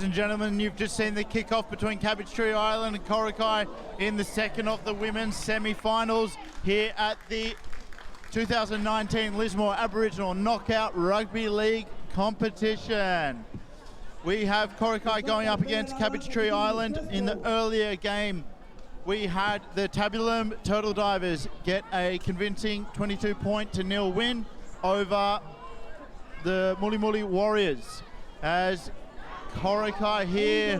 and gentlemen, you've just seen the kickoff between Cabbage Tree Island and Coraki in the second of the women's semi-finals here at the 2019 Lismore Aboriginal Knockout Rugby League competition. We have Coraki going up against Cabbage Tree Island. In the earlier game, we had the Tabulum Turtle Divers get a convincing 22-0 win over the Muli Muli Warriors. As Coraki here,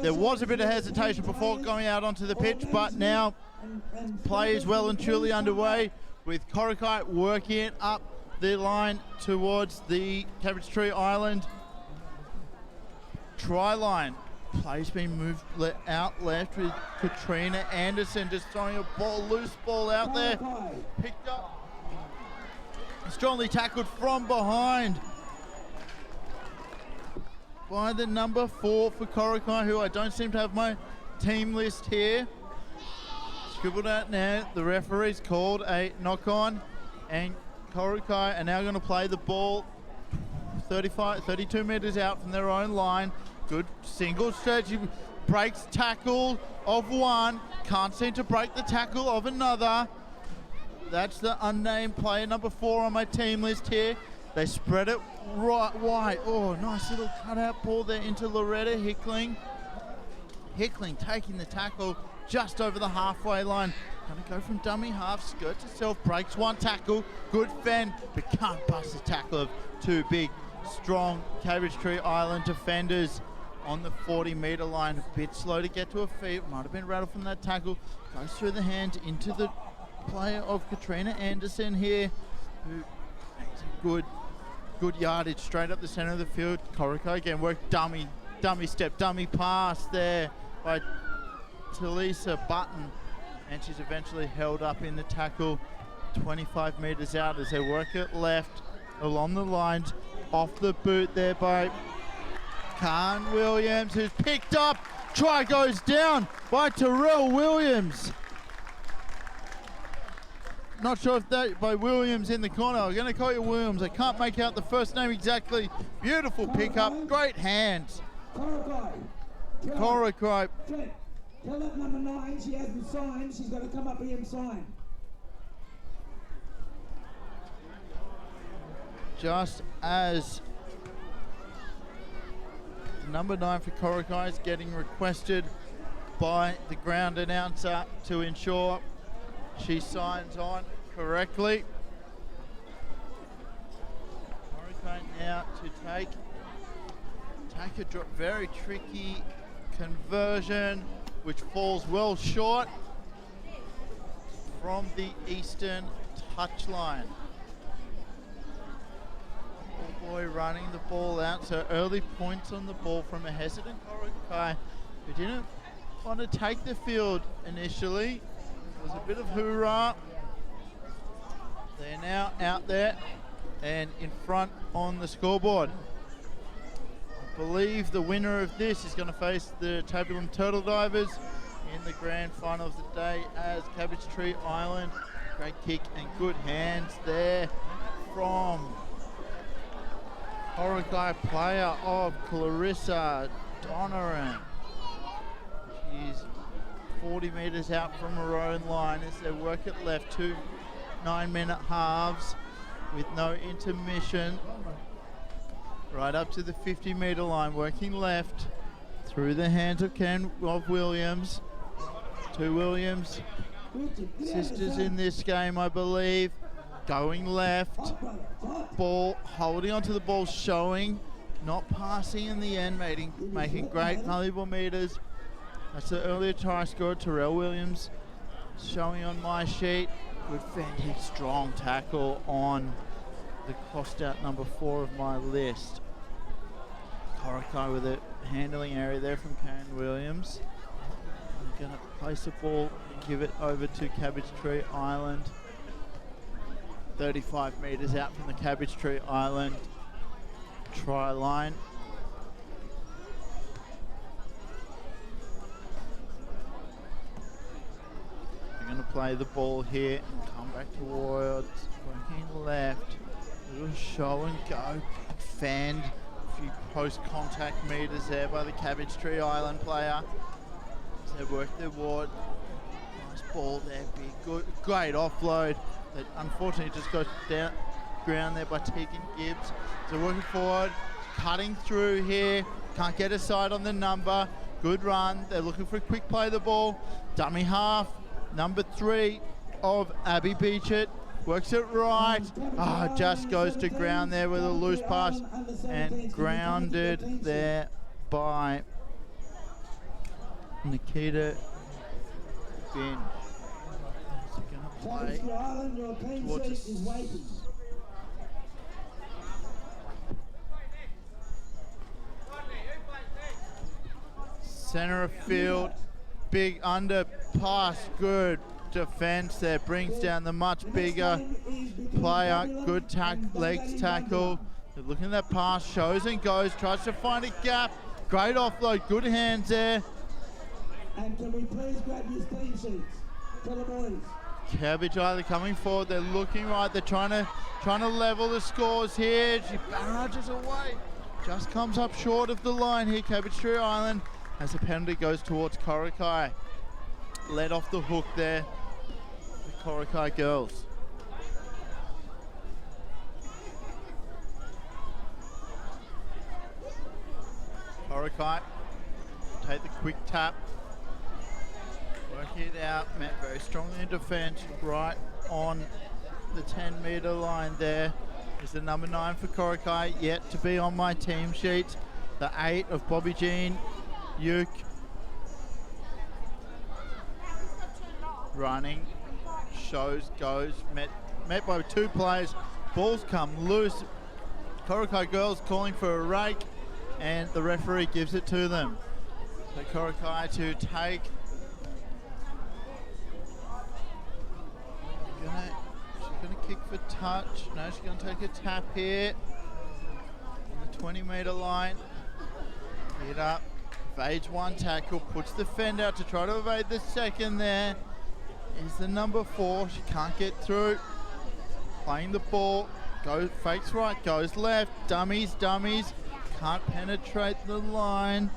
there was a bit of hesitation before going out onto the pitch, but now play is well and truly underway with Coraki working it up the line towards the Cabbage Tree Island try line. Play's been moved out left with Katrina Anderson just throwing a loose ball out there. Picked up, strongly tackled from behind by the number 4 for Coraki, who I don't seem to have my team list here. Scribbled out now. The referee's called a knock-on, and Coraki are now going to play the ball 32 metres out from their own line. Good single stretch. He breaks tackle of one. Can't seem to break the tackle of another. That's the unnamed player, number 4 on my team list here. They spread it right wide. Oh, nice little cutout ball there into Loretta Hickling. Hickling taking the tackle just over the halfway line. Gonna go from dummy half, skirts herself, breaks one tackle. Good fend, but can't bust the tackle of two big, strong Cabbage Tree Island defenders on the 40-metre line. A bit slow to get to her feet. Might have been rattled from that tackle. Goes through the hands into the player of Katrina Anderson here, who makes a good yardage straight up the centre of the field. Coraki again worked dummy step, dummy pass there by Talisa Button, and she's eventually held up in the tackle 25 metres out as they work it left along the lines, off the boot there by Khan Williams, who's picked up. Try goes down by Terrell Williams. Not sure if that by Williams in the corner. I'm going to call you Williams. I can't make out the first name exactly. Beautiful pickup. Great hands. Coraki. Tell that number 9 she hasn't signed. She's got to come up here and sign. Just as number 9 for Coraki is getting requested by the ground announcer to ensure she signs on correctly. Coraki now to take a very tricky conversion, which falls well short from the eastern touchline. Oh boy, running the ball out, so early points on the ball from a hesitant Coraki who didn't want to take the field initially. It was a bit of hoorah. They're now out there and in front on the scoreboard. I believe the winner of this is going to face the Tabulum Turtle Divers in the grand final of the day as Cabbage Tree Island. Great kick and good hands there from Coraki player of Clarissa Donoran. She's 40 metres out from her own line as they work it left. 2 9-minute halves with no intermission. Right up to the 50-metre line, working left through the hands of Williams. 2 Williams sisters in this game, I believe. Going left, ball, holding onto the ball, showing, not passing in the end, making great valuable meters. That's the earlier try scored, Terrell Williams, showing on my sheet. Good fending, strong tackle on the crossed out number 4 of my list. Coraki with a handling area there from Karen Williams. I'm going to place the ball and give it over to Cabbage Tree Island. 35 metres out from the Cabbage Tree Island try line. We're going to play the ball here and come back towards working left. Little show and go. Fend few post-contact meters there by the Cabbage Tree Island player. So they work their ward. Nice ball there, big, good, great offload. That unfortunately just goes down ground there by Tegan Gibbs. So working forward, cutting through here. Can't get a side on the number. Good run. They're looking for a quick play of the ball. Dummy half, number 3 of Abby Beechett. Works it right. Just goes to ground there with a loose pass and grounded there by Nikita Bin. Is he going to play towards the center of field? Big underpass, good defense there, brings down the much bigger player. Good legs tackle. They're looking at that pass, shows and goes, tries to find a gap. Great offload, good hands there. And can we please grab your team sheets? Tell the boys. Cabbage either coming forward, they're looking right, they're trying to level the scores here. She barrages away, just comes up short of the line here. Cabbage Tree Island as the penalty goes towards Coraki. Let off the hook there, the Coraki girls. Coraki take the quick tap, work it out, met very strongly in defence, right on the 10-metre line there. Is the number 9 for Coraki, yet to be on my team sheet. The 8 of Bobby Jean Uke. Running, shows, goes, met by 2 players. Balls come loose. Coraki girls calling for a rake, and the referee gives it to them. So Coraki to take. She's gonna kick for touch. No, she's gonna take a tap here on the 20-metre line. Hit up, evades 1 tackle, puts the fend out to try to evade the second there. Is the number 4, she can't get through. Playing the ball, fakes right, goes left, dummies, can't penetrate the line.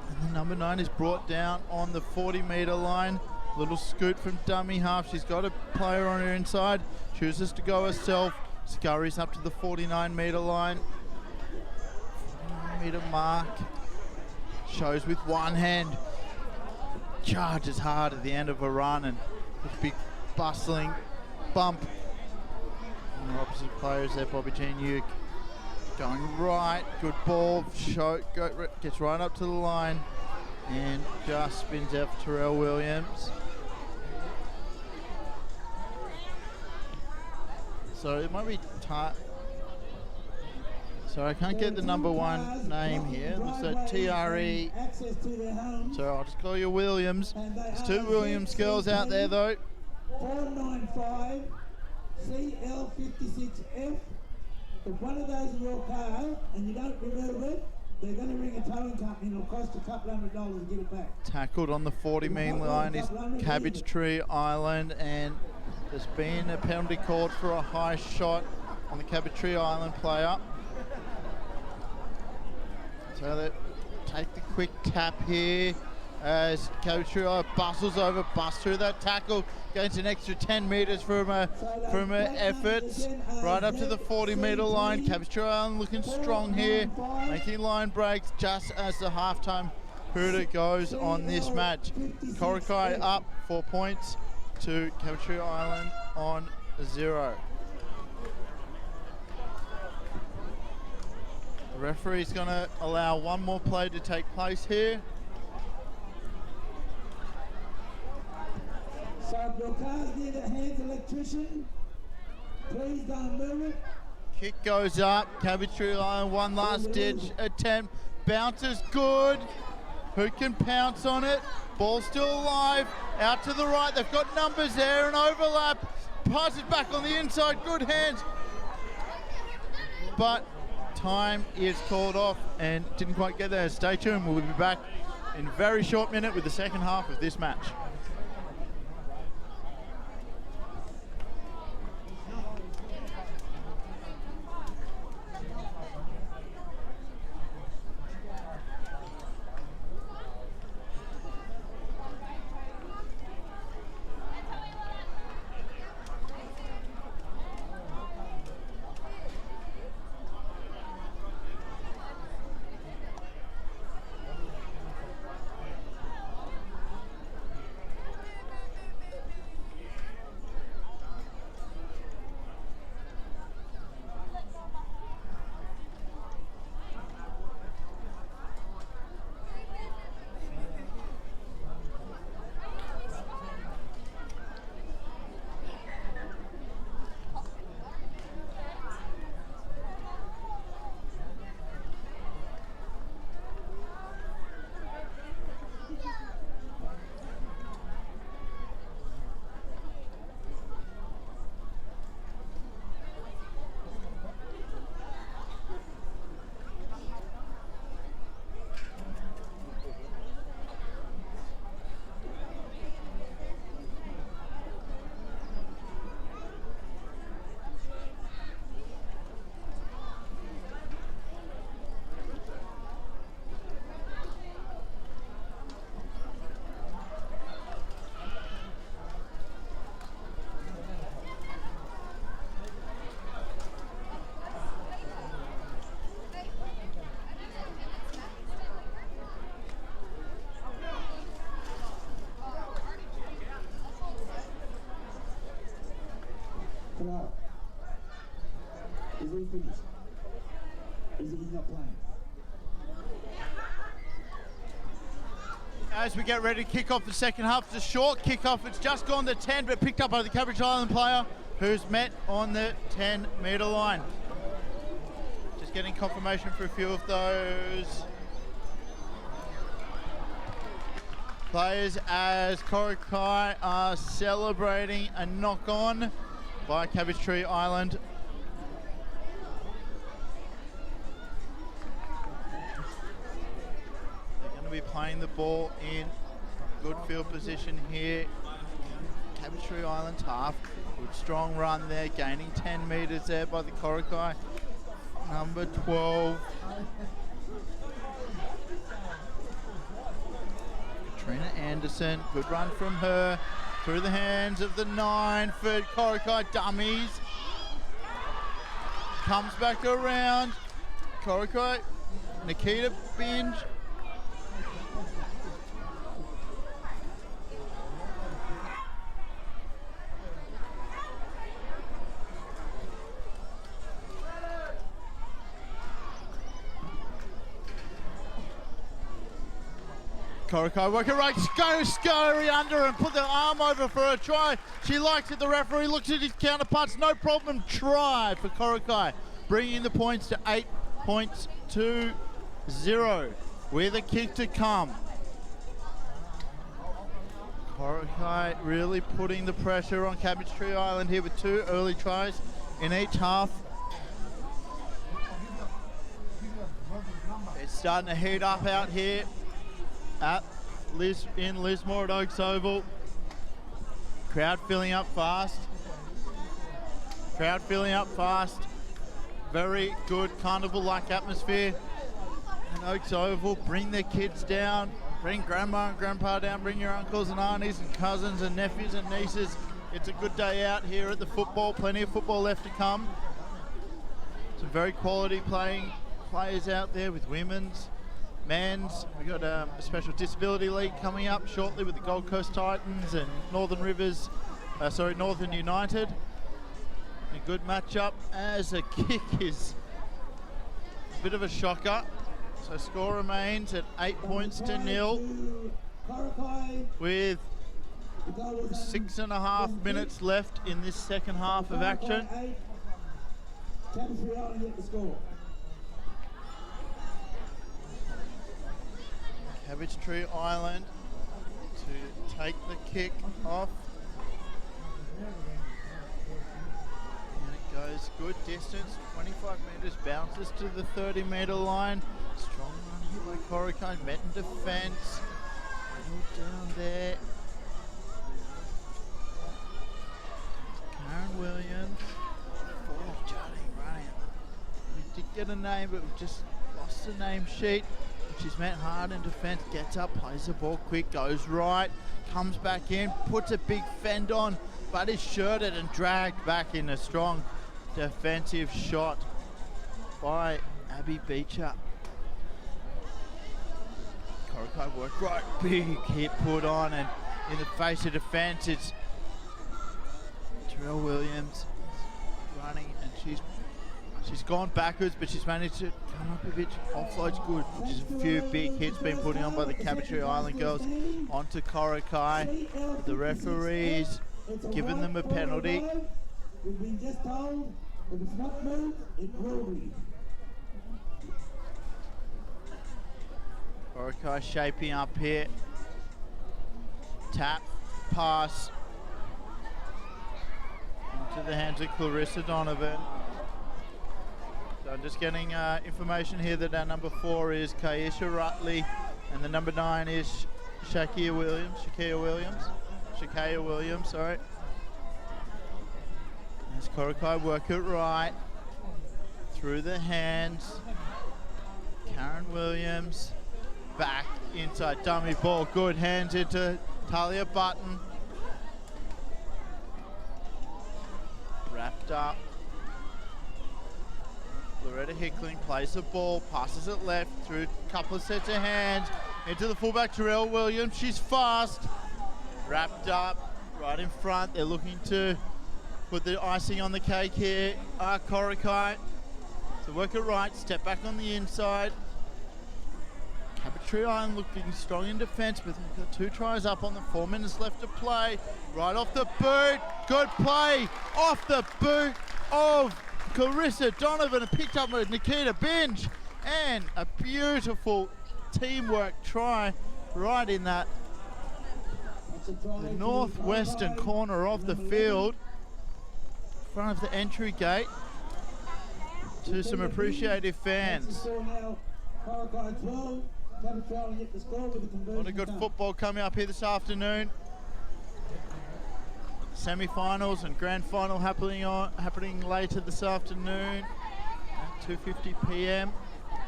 And the number 9 is brought down on the 40-metre line. Little scoot from dummy half, she's got a player on her inside, chooses to go herself, scurries up to the 49-metre line. 49-metre mark, shows with 1 hand. Charges hard at the end of a run, and a big bustling bump on the opposite players there. Bobby Jean Uke going right, good ball, gets right up to the line and just spins out for Terrell Williams. So it might be tight. So I can't get the number 1 name here. Looks like TRE. So I'll just call you Williams. There's 2 Williams girls out there though. 495 CL56F. If one of those in your car and you don't remove it, they're going to ring a towing company and it'll cost a couple $100 to get it back. Tackled on the 40-metre line is Cabbage Tree Island, and there's been a penalty called for a high shot on the Cabbage Tree Island player. So they take the quick tap here as Cabbage Tree Island busts through that tackle, gains an extra 10 metres from her efforts, right up to the 40-metre line. Cabbage Tree Island looking strong here, making line breaks just as the halftime hooter goes on this match. Coraki up 4 points to Cabbage Tree Island on 0. The referee's going to allow 1 more play to take place here. So if your car's near the hands electrician, please don't move it. Kick goes up, Cabbage Tree Island, 1 last ditch attempt, bounces good. Who can pounce on it? Ball still alive, out to the right, they've got numbers there, an overlap, passes back on the inside, good hands. But time is called off and didn't quite get there. Stay tuned, we'll be back in a very short minute with the second half of this match. Is he finished? Is he not playing? As we get ready to kick off the second half, it's a short kickoff. It's just gone to 10, but picked up by the Cabbage Island player who's met on the 10-metre line. Just getting confirmation for a few of those players as Coraki are celebrating a knock-on by Cabbage Tree Island. Be playing the ball in good field position here. Cabbage Tree Island half. Good strong run there, gaining 10 metres there by the Coraki. Number 12. Katrina Anderson, good run from her. Through the hands of the 9 for Coraki dummies. Comes back around. Coraki, Nikita Binge. Coraki working right, go scurry under and put the arm over for a try. She likes it, the referee looks at his counterparts, no problem, try for Coraki. Bringing the points to 8 points to 0 with a kick to come. Coraki really putting the pressure on Cabbage Tree Island here with 2 early tries in each half. It's starting to heat up out here in Lismore at Oaks Oval. Crowd filling up fast. Crowd filling up fast. Very good carnival-like atmosphere in Oaks Oval. Bring their kids down. Bring grandma and grandpa down. Bring your uncles and aunties and cousins and nephews and nieces. It's a good day out here at the football. Plenty of football left to come. Some very quality players out there with women's, men's. We've got a special disability league coming up shortly with the Gold Coast Titans and Northern United. A good matchup as a kick is a bit of a shocker. So score remains at 8 points to 0 with 6.5 minutes left in this second half of action. Cabbage Tree Island to take the kick off. And it goes good distance, 25 metres, bounces to the 30-metre line. Strong run here by Coraki, met in defence. Down there. Karen Williams. Jutting running. We did get a name, but we've just lost the name sheet. She's met hard in defence, gets up, plays the ball quick, goes right, comes back in, puts a big fend on, but is shirted and dragged back in a strong defensive shot by Abby Beecher. Coraki worked right, big hit put on, and in the face of defence, it's Terrell Williams running, and she's gone backwards, but she's managed to come up a bit. Offside's good, which is a few big hits being put on by the Cabbage Tree Island girls onto Coraki. The referees giving them a penalty. We've been just told if it's not moved, it will be. Coraki shaping up here. Tap, pass into the hands of Clarissa Donovan. So I'm just getting information here that our number 4 is Kaisha Rutley and the number 9 is Shakaya Williams, sorry. As Coraki work it right through the hands. Karen Williams back inside, dummy ball, good hands into Talia Button. Wrapped up. Loretta Hickling plays the ball, passes it left through a couple of sets of hands into the fullback Terrell Williams. She's fast, wrapped up right in front. They're looking to put the icing on the cake here. Coraki So work it right, step back on the inside. Cabbage Island looking strong in defence, but they've got 2 tries up on the 4 minutes left to play. Right off the boot, good play off the boot of Carissa Donovan, and picked up with Nikita Binge, and a beautiful teamwork try right in that the northwestern corner of the field, in front of the entry gate, to some appreciative fans. A lot of good football coming up here this afternoon. Semi-finals and grand final happening later this afternoon at 2:50 p.m.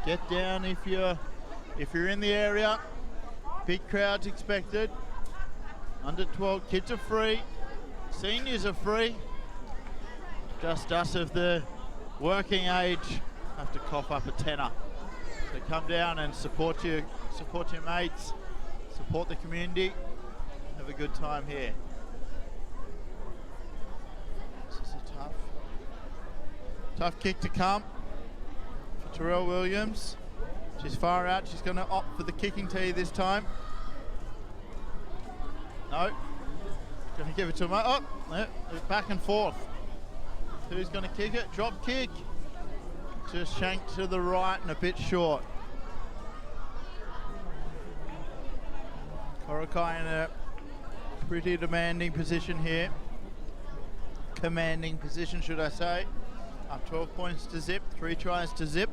Get down if you're in the area. Big crowds expected. Under 12 kids are free. Seniors are free. Just us of the working age have to cough up a tenner. So come down and support your mates, support the community, have a good time here. This is a tough kick to come for Terrell Williams. She's far out, she's going to opt for the kicking tee this time. No, going to give it to him. Oh, no, back and forth. Who's going to kick it? Drop kick. Just shanked to the right and a bit short. Coraki in a pretty demanding position here. Commanding position, should I say. Up 12 points to zip, 3 tries to zip.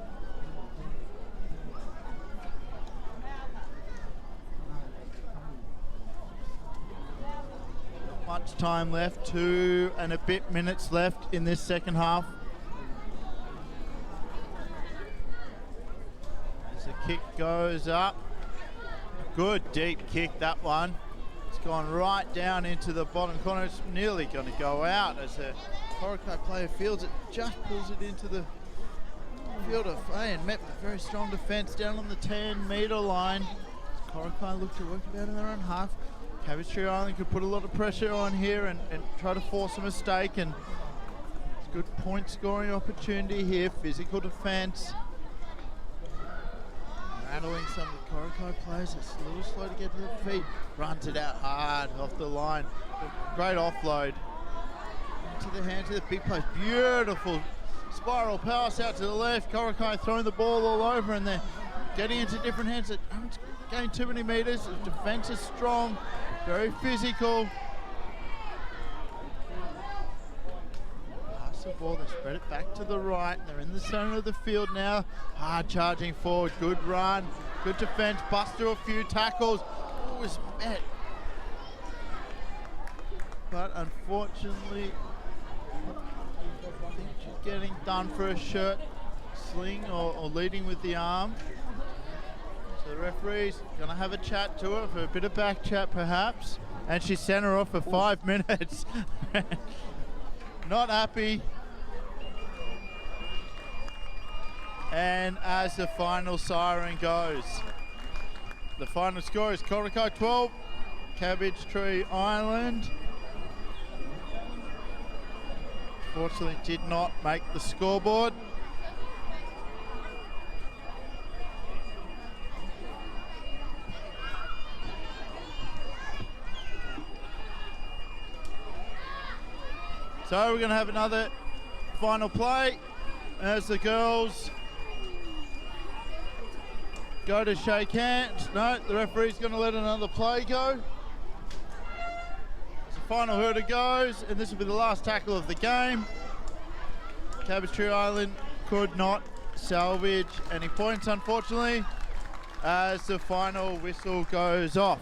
Not much time left, 2 and a bit minutes left in this second half. The kick goes up. Good deep kick, that one. It's gone right down into the bottom corner. It's nearly going to go out as a Coraki player feels it, just pulls it into the field of play and met with very strong defence down on the 10-metre line. Coraki look to work it out in their own half. Cabbage Island could put a lot of pressure on here and try to force a mistake, and it's a good point scoring opportunity here. Physical defence. Rattling some of the Coraki players. It's a little slow to get to their feet. Runs it out hard off the line. Great offload. Into the hands of the big players. Beautiful spiral pass out to the left. Coraki throwing the ball all over, and they're getting into different hands. They haven't gained too many metres. The defence is strong. Very physical. Pass the ball. They spread it back to the right. They're in the centre of the field now. Hard charging forward. Good run. Good defence. Bust through a few tackles. Oh, was met. But unfortunately, I think she's getting done for a shirt sling or leading with the arm. So the referee's going to have a chat to her for a bit of back chat perhaps. And she sent her off for 5 minutes. Not happy. And as the final siren goes, the final score is Coraki 12, Cabbage Tree Island. Fortunately did not make the scoreboard. So we're going to have another final play as the girls go to shake hands. No, the referee's going to let another play go. So final hurdle goes, and this will be the last tackle of the game. Cabbage Tree Island could not salvage any points, unfortunately, as the final whistle goes off.